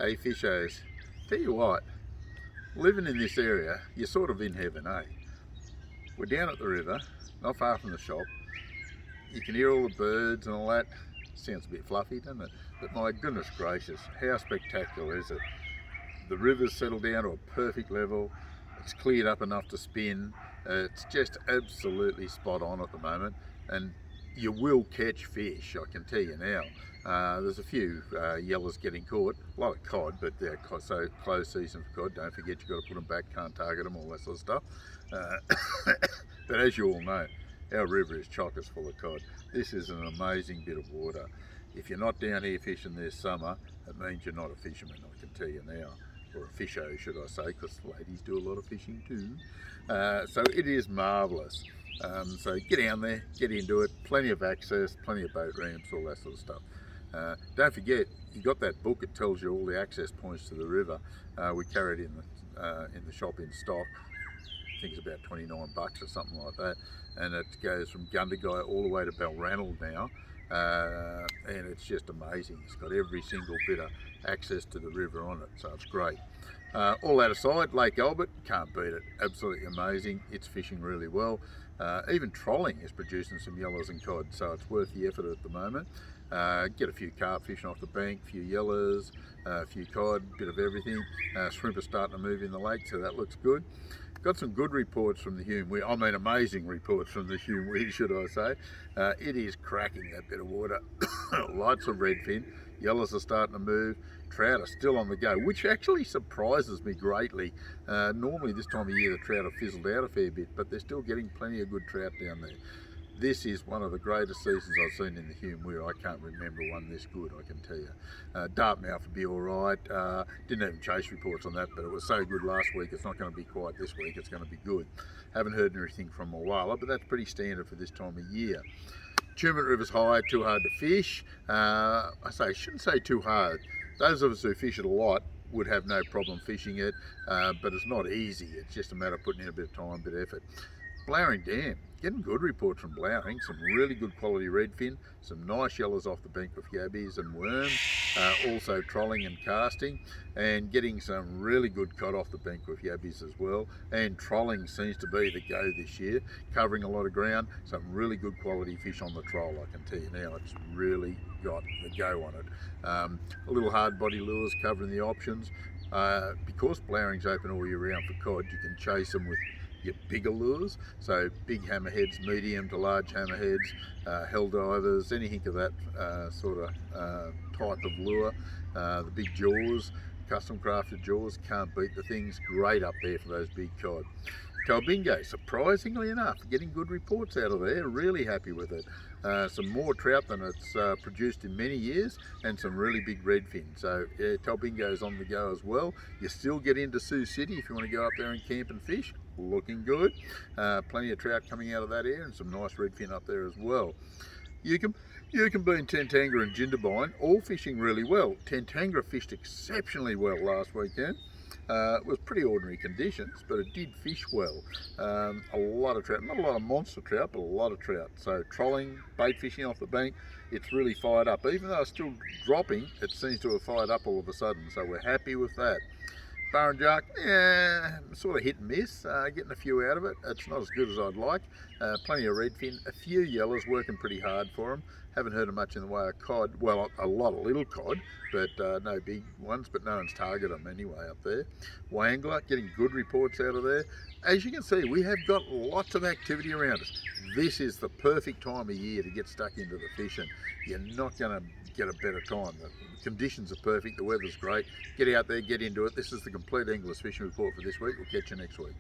Hey Fishos, tell you what, living in this area, you're sort of in heaven, eh? We're down at the river, not far from the shop. You can hear all the birds and all that. Sounds a bit fluffy, doesn't it? But my goodness gracious, how spectacular is it? The river's settled down to a perfect level. It's cleared up enough to spin. It's just absolutely spot on at the moment. And you will catch fish, I can tell you now. There's a few yellers getting caught, a lot of cod, but they're so close season for cod. Don't forget, you've got to put them back, can't target them, all that sort of stuff. But as you all know, our river is chockers full of cod. This is an amazing bit of water. If you're not down here fishing this summer, it means you're not a fisherman, I can tell you now. Or a fisho, should I say, because ladies do a lot of fishing too. So it is marvellous. So get down there, get into it, plenty of access, plenty of boat ramps, all that sort of stuff. Don't forget, you got that book, it tells you all the access points to the river. We carry it in the shop in stock. I think it's about 29 bucks or something like that. And it goes from Gundagai all the way to Balranald now. And it's just amazing. It's got every single bit of access to the river on it, so it's great. All that aside, Lake Albert, can't beat it. Absolutely amazing. It's fishing really well. Even trolling is producing some yellers and cod, so it's worth the effort at the moment. Get a few carp fishing off the bank, a few yellers, a few cod, bit of everything. Shrimp are starting to move in the lake, so that looks good. Got some good reports from the Hume Weir. I mean, amazing reports from the Hume Weir, should I say. It is cracking, that bit of water. Lots of redfin. Yellers are starting to move. Trout are still on the go, which actually surprises me greatly. Normally this time of year the trout have fizzled out a fair bit, but they're still getting plenty of good trout down there. This is one of the greatest seasons I've seen in the Hume Weir. I can't remember one this good, I can tell you. Dartmouth would be all right. Didn't even chase reports on that, but it was so good last week. It's not going to be quite this week. It's going to be good. Haven't heard anything from Wagga, but that's pretty standard for this time of year. Tumut River's high, too hard to fish. I shouldn't say too hard. Those of us who fish it a lot would have no problem fishing it, but it's not easy. It's just a matter of putting in a bit of time, a bit of effort. Blowering Dam, getting good reports from Blowering, some really good quality redfin, some nice yellers off the bank with yabbies and worms, also trolling and casting, and getting some really good cod off the bank with yabbies as well. And trolling seems to be the go this year, covering a lot of ground, some really good quality fish on the troll, I can tell you now. It's really got the go on it. A little hard body lures covering the options. Because Blowering's open all year round for cod, you can chase them with your bigger lures, so big hammerheads, medium to large hammerheads, hell divers, anything of that sort of type of lure. The big jaws, custom crafted jaws, can't beat the things. Great up there for those big cod. Talbingo, surprisingly enough, getting good reports out of there, really happy with it. Some more trout than it's produced in many years, and some really big redfin. So yeah, Talbingo's on the go as well. You still get into Sioux City if you want to go up there and camp and fish. Looking good. Plenty of trout coming out of that area, and some nice redfin up there as well. You can be in Tentanga and Jindabyne, all fishing really well. Tentanga fished exceptionally well last weekend. It was pretty ordinary conditions, but it did fish well. A lot of trout, not a lot of monster trout, but a lot of trout. So trolling, bait fishing off the bank, it's really fired up. Even though it's still dropping, it seems to have fired up all of a sudden. So we're happy with that. Barrenjoch, yeah, sort of hit and miss, getting a few out of it. It's not as good as I'd like. Plenty of redfin, a few yellers working pretty hard for them. Haven't heard of much in the way of cod. Well, a lot of little cod, but no big ones, but no one's targeted them anyway up there. Wangler, getting good reports out of there. As you can see, we have got lots of activity around us. This is the perfect time of year to get stuck into the fishing. You're not going to get a better time. The conditions are perfect, the weather's great. Get out there, get into it. This is the Compleat Anglers Fishing Report for this week. We'll catch you next week.